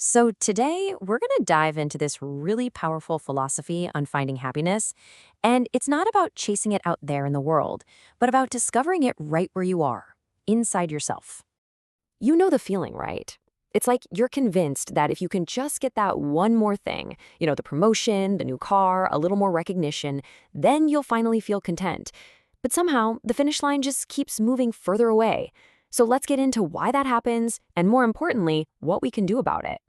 So, today we're going to dive into this really powerful philosophy on finding happiness. And it's not about chasing it out there in the world, but about discovering it right where you are, inside yourself. You know the feeling, right? It's like you're convinced that if you can just get that one more thing, the promotion, the new car, a little more recognition, then you'll finally feel content. But somehow, the finish line just keeps moving further away. So let's get into why that happens, and more importantly, what we can do about it.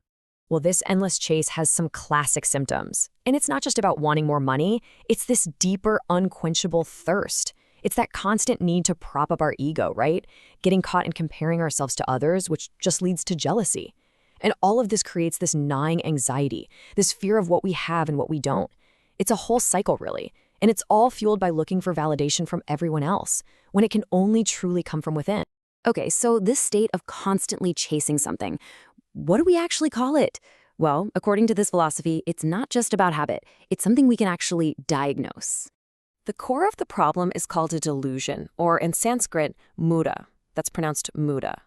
Well, this endless chase has some classic symptoms. And it's not just about wanting more money, it's this deeper, unquenchable thirst. It's that constant need to prop up our ego, right? Getting caught in comparing ourselves to others, which just leads to jealousy. And all of this creates this gnawing anxiety, this fear of what we have and what we don't. It's a whole cycle, really. And it's all fueled by looking for validation from everyone else, when it can only truly come from within. Okay, so this state of constantly chasing something, what do we actually call it? Well, according to this philosophy, it's not just about habit. It's something we can actually diagnose. The core of the problem is called a delusion, or in Sanskrit, muda. That's pronounced muda.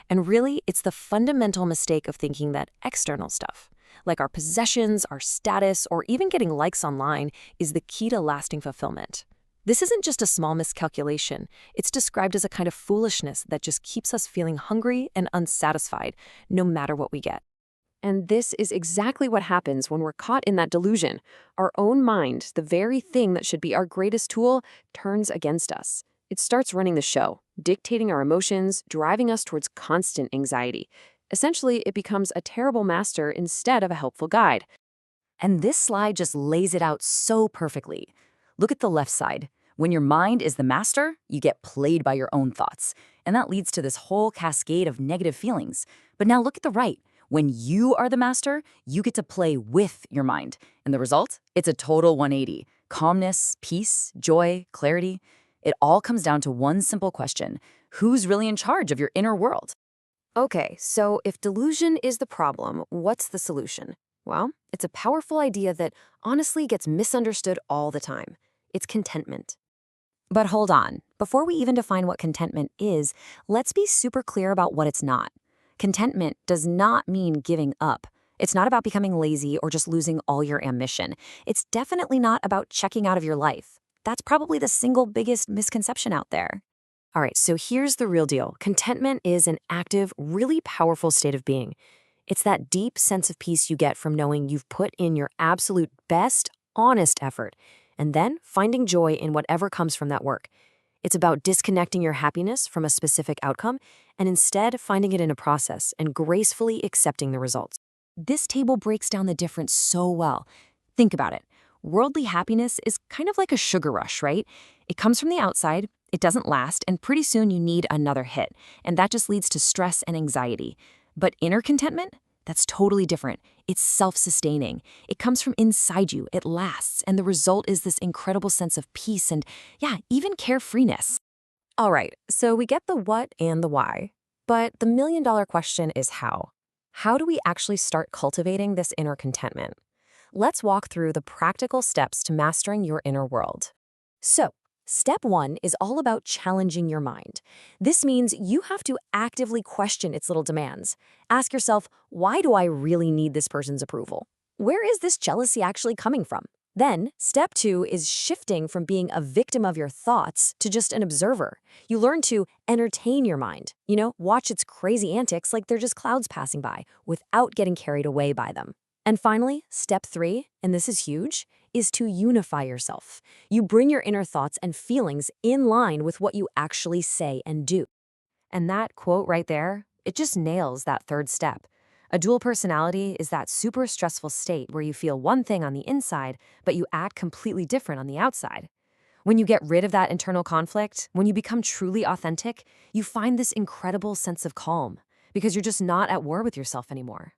And really, it's the fundamental mistake of thinking that external stuff, like our possessions, our status, or even getting likes online, is the key to lasting fulfillment. This isn't just a small miscalculation. It's described as a kind of foolishness that just keeps us feeling hungry and unsatisfied, no matter what we get. And this is exactly what happens when we're caught in that delusion. Our own mind, the very thing that should be our greatest tool, turns against us. It starts running the show, dictating our emotions, driving us towards constant anxiety. Essentially, it becomes a terrible master instead of a helpful guide. And this slide just lays it out so perfectly. Look at the left side. When your mind is the master, you get played by your own thoughts. And that leads to this whole cascade of negative feelings. But now look at the right. When you are the master, you get to play with your mind. And the result? It's a total 180. Calmness, peace, joy, clarity. It all comes down to one simple question. Who's really in charge of your inner world? Okay, so if delusion is the problem, what's the solution? Well, it's a powerful idea that honestly gets misunderstood all the time. It's contentment. But hold on. Before we even define what contentment is, let's be super clear about what it's not. Contentment does not mean giving up. It's not about becoming lazy or just losing all your ambition. It's definitely not about checking out of your life. That's probably the single biggest misconception out there. All right, so here's the real deal. Contentment is an active, really powerful state of being. It's that deep sense of peace you get from knowing you've put in your absolute best, honest effort, and then finding joy in whatever comes from that work. It's about disconnecting your happiness from a specific outcome and instead finding it in a process and gracefully accepting the results. This table breaks down the difference so well. Think about it. Worldly happiness is kind of like a sugar rush, right? It comes from the outside, it doesn't last, and pretty soon you need another hit, and that just leads to stress and anxiety. But inner contentment? That's totally different. It's self-sustaining. It comes from inside you, it lasts, and the result is this incredible sense of peace and, even carefreeness. All right, so we get the what and the why, but the million-dollar question is how. How do we actually start cultivating this inner contentment? Let's walk through the practical steps to mastering your inner world. So, step 1 is all about challenging your mind. This means you have to actively question its little demands. Ask yourself, why do I really need this person's approval? Where is this jealousy actually coming from? Then, step 2 is shifting from being a victim of your thoughts to just an observer. You learn to entertain your mind, watch its crazy antics like they're just clouds passing by without getting carried away by them. And finally, step 3, and this is huge, is to unify yourself. You bring your inner thoughts and feelings in line with what you actually say and do. And that quote right there, it just nails that third step. A dual personality is that super stressful state where you feel one thing on the inside, but you act completely different on the outside. When you get rid of that internal conflict, when you become truly authentic, you find this incredible sense of calm because you're just not at war with yourself anymore.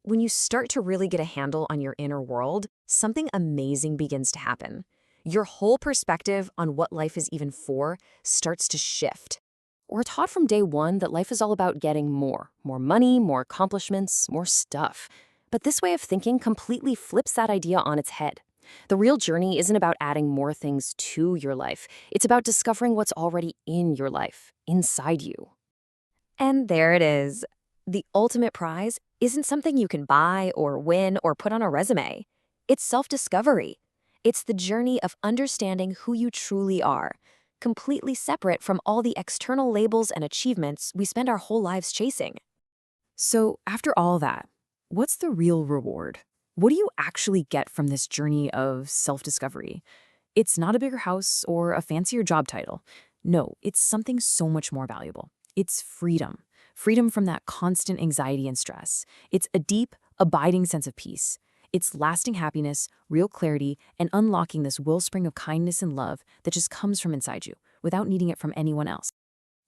When you start to really get a handle on your inner world, something amazing begins to happen. Your whole perspective on what life is even for starts to shift. We're taught from day one that life is all about getting more money, more accomplishments, more stuff. But this way of thinking completely flips that idea on its head. The real journey isn't about adding more things to your life. It's about discovering what's already in your life, inside you. And there it is. The ultimate prize isn't something you can buy or win or put on a resume. It's self-discovery. It's the journey of understanding who you truly are, completely separate from all the external labels and achievements we spend our whole lives chasing. So, after all that, what's the real reward? What do you actually get from this journey of self-discovery? It's not a bigger house or a fancier job title. No, it's something so much more valuable. It's freedom. Freedom from that constant anxiety and stress. It's a deep, abiding sense of peace. It's lasting happiness, real clarity, and unlocking this wellspring of kindness and love that just comes from inside you without needing it from anyone else.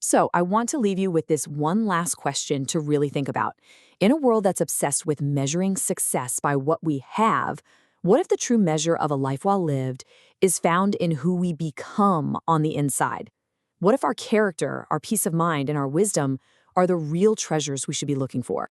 So, I want to leave you with this one last question to really think about. In a world that's obsessed with measuring success by what we have, what if the true measure of a life well lived is found in who we become on the inside? What if our character, our peace of mind, and our wisdom are the real treasures we should be looking for?